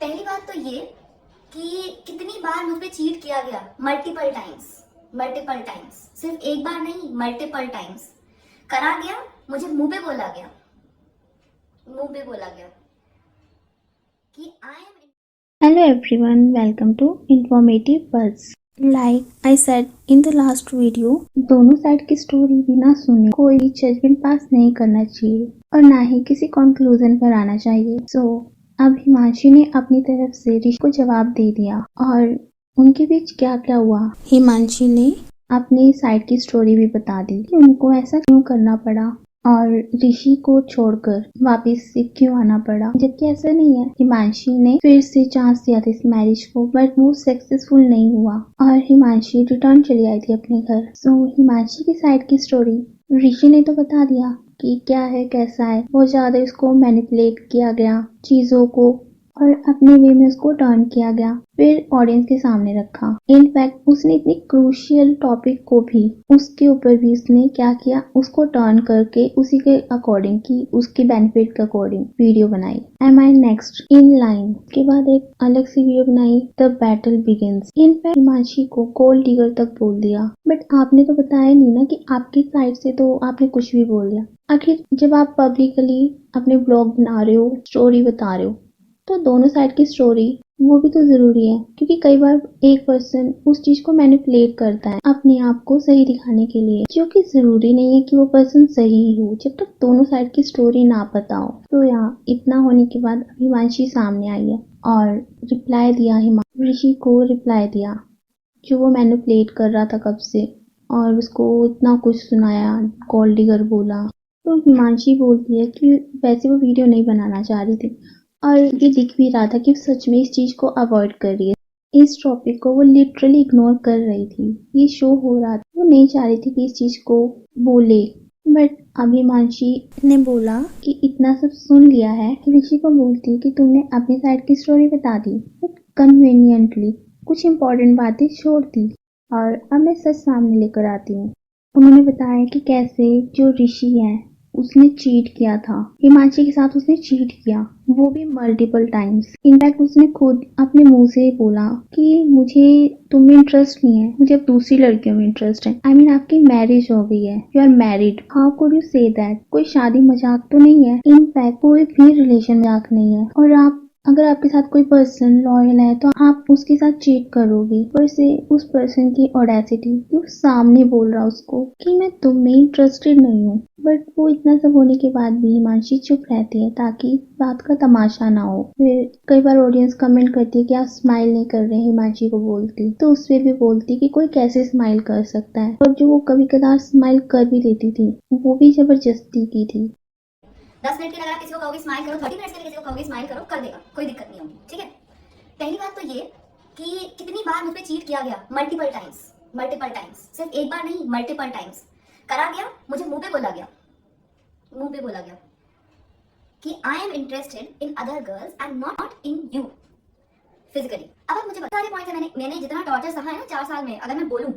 पहली बात तो ये कि कितनी बार मुझ पे चीट किया गया, मल्टीपल टाइम्स, मल्टीपल टाइम्स, सिर्फ एक बार नहीं, मल्टीपल टाइम्स करा गया। मुझे मुंह पे बोला गया, मुंह पे बोला गया कि I am. Hello everyone, welcome to Informative Buzz. Like I said in the last video, दोनों साइड की स्टोरी बिना सुने कोई भी जजमेंट पास नहीं करना चाहिए और ना ही किसी कंक्लूजन पर आना चाहिए। अब हिमांशी ने अपनी तरफ से ऋषि को जवाब दे दिया और उनके बीच क्या क्या हुआ हिमांशी ने अपनी साइड की स्टोरी भी बता दी कि उनको ऐसा क्यों करना पड़ा और ऋषि को छोड़कर वापस से क्यों आना पड़ा, जबकि ऐसा नहीं है। हिमांशी ने फिर से चांस दिया था इस मैरिज को, बट वो सक्सेसफुल नहीं हुआ और हिमांशी रिटर्न चली आई थी अपने घर। हिमांशी की साइड की स्टोरी ऋषि ने तो बता दिया कि क्या है कैसा है। बहुत ज्यादा इसको मैनिपुलेट किया गया चीजों को और अपने वे में उसको टर्न किया गया, फिर ऑडियंस के सामने रखा। इनफैक्ट उसने इतनी क्रूशियल टॉपिक को भी उसके ऊपर भी उसने क्या किया, उसको टर्न करके उसी के अकॉर्डिंग की, उसके बेनिफिट के अकॉर्डिंग वीडियो बनाई। Am I next in line के बाद एक अलग सी वीडियो बनाई, the battle begins. In fact Himanshi को गोल्ड डिगर तक बोल दिया, बट आपने तो बताया नहीं ना कि आपकी साइड से तो आपने कुछ भी बोल दिया। आखिर जब आप पब्लिकली अपने ब्लॉग बना रहे हो, स्टोरी बता रहे हो, तो दोनों साइड की स्टोरी वो भी तो जरूरी है, क्योंकि कई बार एक पर्सन उस चीज को मैनिपुलेट करता है अपने आप को सही दिखाने के लिए, जो कि जरूरी नहीं है कि वो पर्सन सही हो जब तक दोनों साइड की स्टोरी ना पता हो। तो यहाँ इतना होने के बाद हिमांशी सामने आई है और रिप्लाई दिया, ऋषि को रिप्लाई दिया जो वो मैनिपुलेट कर रहा था कब से, और उसको इतना कुछ सुनाया, गोल्ड डिगर बोला। तो हिमांशी बोलती है कि वैसे वो वीडियो नहीं बनाना चाह रही थी और ये दिख भी रहा था कि सच में इस चीज को अवॉइड कर रही है। इस टॉपिक को वो लिटरली इग्नोर कर रही थी। ये शो हो रहा था, वो नहीं चाह रही थी कि इस चीज को बोले, बट अभी हिमांशी ने बोला कि इतना सब सुन लिया है। ऋषि को बोलती कि तुमने अपनी साइड की स्टोरी बता दी, बट कन्वीनियंटली कुछ इंपॉर्टेंट बातें छोड़ दी, और अब मैं सच सामने लेकर आती हूँ। उन्होंने बताया कि कैसे जो ऋषि है उसने चीट किया था हिमांशी के साथ, उसने चीट किया, वो भी मल्टीपल टाइम्स। इनफैक्ट उसने खुद अपने मुंह से बोला कि मुझे तुम में इंटरेस्ट नहीं है, मुझे अब दूसरी लड़कियों में इंटरेस्ट है। आई मीन आपकी मैरिज हो गई है, you are married, how could you say that. कोई शादी मजाक तो नहीं है, इनफैक्ट कोई भी रिलेशन मजाक नहीं है। और आप अगर आपके साथ कोई पर्सन लॉयल है तो आप उसके साथ चीट करोगे। पर से उस पर्सन की ऑडेसिटी, वो सामने बोल रहा उसको कि मैं तुम में इंटरेस्टेड नहीं हूँ, बट वो इतना सब होने के बाद भी हिमांशी चुप रहती है ताकि बात का तमाशा ना हो। फिर कई बार ऑडियंस कमेंट करती है कि आप स्माइल नहीं कर रहे, हिमांशी को बोलती तो उस पर भी बोलती कि कोई कैसे स्माइल कर सकता है, और जो वो कभी कदार स्माइल कर भी लेती थी वो भी जबरदस्ती की थी। 10 मिनट के लिए अगर आप किसी को कहोगे स्माइल करो, 30 मिनट के लिए किसी को कहोगे स्माइल करो, कर देगा, कोई दिक्कत नहीं होगी। ठीक है, पहली बात तो ये कि कितनी बार मुझ पे चीट किया गया, मल्टीपल टाइम्स, मल्टीपल टाइम्स, सिर्फ एक बार नहीं, मल्टीपल टाइम्स करा गया। मुझे मुंह पे बोला गया, मुंह पे बोला गया कि I am interested in other girls and not in you physically. अब आप मुझे बता रहे पॉइंट, मैंने जितना टॉर्चर सहा है ना 4 साल में, अगर मैं बोलूं,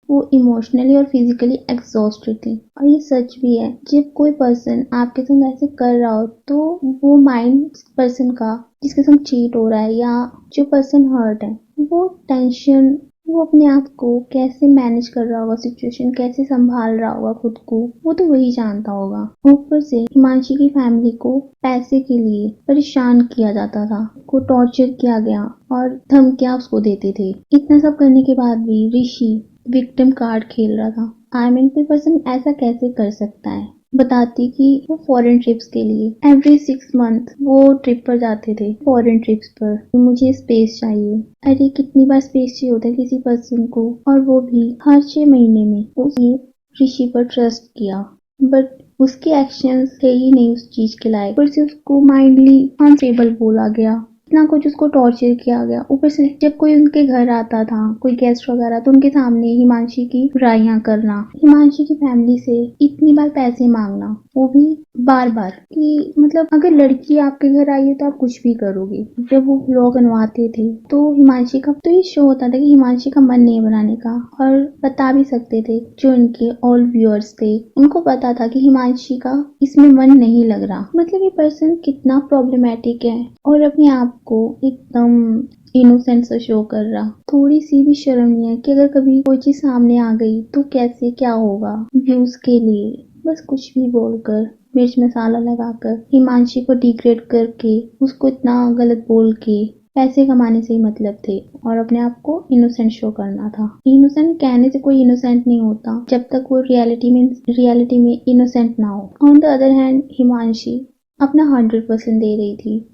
वो इमोशनली और फिजिकली एग्जॉस्टेड थी। और ये सच भी है, जब कोई पर्सन आपके संग ऐसे कर रहा हो तो वो माइंड पर्सन का, जिसके संग चीट हो रहा है या जो पर्सन हर्ट है, वो टेंशन, वो अपने आप को कैसे मैनेज कर रहा होगा, सिचुएशन कैसे संभाल रहा होगा खुद को, वो तो वही जानता होगा। ऊपर से हिमांशी की फैमिली को पैसे के लिए परेशान किया जाता था, को टॉर्चर किया गया और धमकियां उसको देते थे। इतना सब करने के बाद भी ऋषि विक्टिम कार्ड खेल रहा था। आई मीन कोई पर्सन ऐसा कैसे कर सकता है। बताती कि वो फॉरेन ट्रिप्स के लिए एवरी 6 मंथ वो ट्रिप पर जाते थे, फॉरेन ट्रिप्स पर। मुझे स्पेस चाहिए, अरे कितनी बार स्पेस चाहिए होता है किसी पर्सन को, और वो भी हर 6 महीने में। उसने ऋषि पर ट्रस्ट किया, बट उसके एक्शंस थे ही नहीं उस चीज के लायक। ऊपर से उसको माइंडली अनस्टेबल बोला गया, इतना कुछ उसको टॉर्चर किया गया। ऊपर से जब कोई उनके घर आता था, कोई गेस्ट वगैरह, तो उनके सामने हिमांशी की बुराइयां करना, हिमांशी की फैमिली से इतनी बार पैसे मांगना, वो भी बार बार, कि मतलब अगर लड़की आपके घर आई है तो आप कुछ भी करोगे। जब वो व्लॉग बनवाते थे तो हिमांशी का तो ये शो होता था कि हिमांशी का मन नहीं बनाने का, और बता भी सकते थे जो इनके ऑल व्यूअर्स थे, उनको पता था कि हिमांशी का इसमें मन नहीं लग रहा। मतलब ये पर्सन कितना प्रॉब्लमेटिक है और अपने आप को एकदम इनोसेंट सा शो कर रहा। थोड़ी सी भी शर्म नहीं है कि अगर कभी कोई चीज सामने आ गई तो कैसे क्या होगा। व्यूज के लिए बस कुछ भी बोलकर, मिर्च मसाला लगाकर, हिमांशी को डिग्रेड करके, उसको इतना गलत बोल के पैसे कमाने से ही मतलब थे और अपने आप को इनोसेंट शो करना था। इनोसेंट कहने से कोई इनोसेंट नहीं होता जब तक वो रियलिटी में इनोसेंट ना हो। On the other hand Himanshi अपना 100% दे रही थी,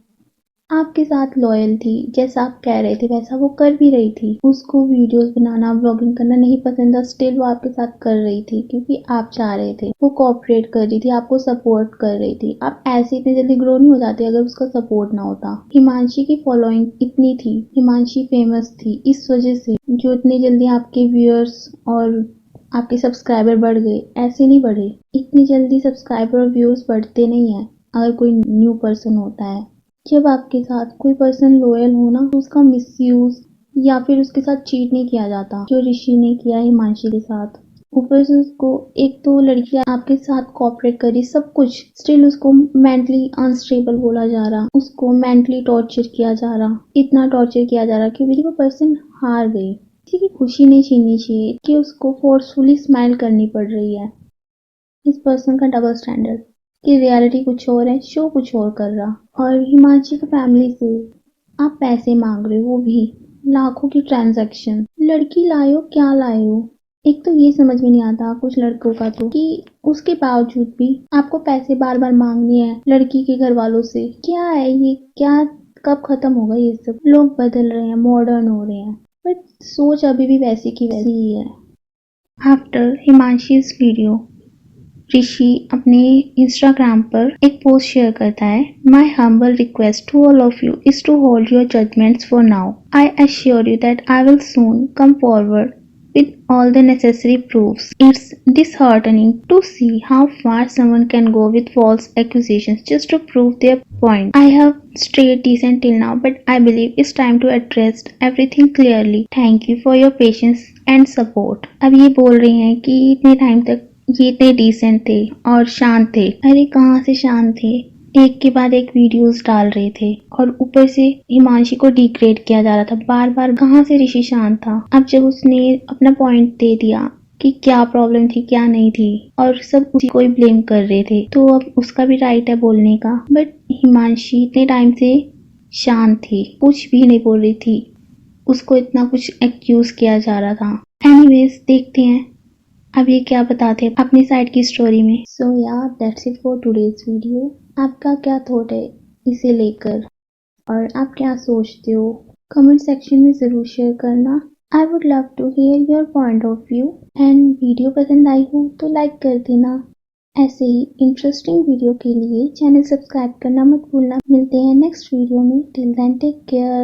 आपके साथ लॉयल थी, जैसा आप कह रहे थे वैसा वो कर भी रही थी। उसको वीडियोस बनाना, व्लॉगिंग करना नहीं पसंद था, स्टिल वो आपके साथ कर रही थी क्योंकि आप चाह रहे थे। वो कोऑपरेट कर रही थी, आपको सपोर्ट कर रही थी। आप ऐसे इतने जल्दी ग्रो नहीं हो जाते अगर उसका सपोर्ट ना होता। हिमांशी की फॉलोइंग इतनी थी, हिमांशी फेमस थी इस वजह से, जो इतनी जल्दी आपके व्यूअर्स और आपके सब्सक्राइबर बढ़ गए, ऐसे नहीं बढ़े। इतनी जल्दी सब्सक्राइबर और व्यूअर्स बढ़ते नहीं है अगर कोई न्यू पर्सन होता है। जब आपके साथ कोई पर्सन लॉयल हो ना तो उसका मिसयूज या फिर उसके साथ चीट नहीं किया जाता, जो ऋषि ने किया हिमांशी के साथ। ऊपर से उसको एक तो लड़की आपके साथ कोऑपरेट करी सब कुछ, स्टिल उसको मेंटली अनस्टेबल बोला जा रहा, उसको मेंटली टॉर्चर किया जा रहा, इतना टॉर्चर किया जा रहा कि फिर वो पर्सन हार गई। किसी की खुशी नहीं छीननी चाहिए कि उसको फोर्सफुली स्माइल करनी पड़ रही है। इस पर्सन का डबल स्टैंडर्ड कि रियलिटी कुछ और है, शो कुछ और कर रहा। और हिमांशी की फैमिली से आप पैसे मांग रहे हो, वो भी लाखों की ट्रांजैक्शन। लड़की लाए हो क्या लाए हो? एक तो ये समझ में नहीं आता कुछ लड़कों का तो कि उसके बावजूद भी आपको पैसे बार बार मांगने हैं लड़की के घर वालों से। क्या है ये? क्या कब खत्म होगा ये सब? लोग बदल रहे हैं, मॉडर्न हो रहे हैं, बट सोच अभी भी वैसी की वैसी ही है। आफ्टर हिमांशी's वीडियो, ऋषि अपने इंस्टाग्राम पर एक पोस्ट शेयर करता है, my humble request to all of you is to hold your judgements for now. I assure you that I will soon come forward with all the necessary proofs. It's disheartening to see how far someone can go with false accusations just to prove their point. I have stayed decent till now, but I believe it's time to address everything clearly. Thank you for your patience and support. अब ये बोल रही हैं कि इतने time तक ये इतने डिसेंट थे और शांत थे। अरे कहाँ से शांत थे? एक के बाद एक वीडियोस डाल रहे थे और ऊपर से हिमांशी को डिग्रेड किया जा रहा था बार बार। कहाँ से ऋषि शांत था? अब जब उसने अपना पॉइंट दे दिया कि क्या प्रॉब्लम थी क्या नहीं थी और सब उसी को ही ब्लेम कर रहे थे, तो अब उसका भी राइट है बोलने का। बट हिमांशी इतने टाइम से शांत थी, कुछ भी नहीं बोल रही थी, उसको इतना कुछ एक्यूज किया जा रहा था। एनीवेज देखते हैं अब ये क्या बताते हैं अपनी साइड की स्टोरी में। सो या that's it for today's video. आपका क्या थॉट है इसे लेकर और आप क्या सोचते हो? कमेंट सेक्शन में ज़रूर शेयर करना। I would love to hear your point of view. And video पसंद आई हो तो लाइक कर देना। ऐसे ही इंटरेस्टिंग वीडियो के लिए चैनल सब्सक्राइब करना मत भूलना। मिलते हैं नेक्स्ट वीडियो में। Till then take care.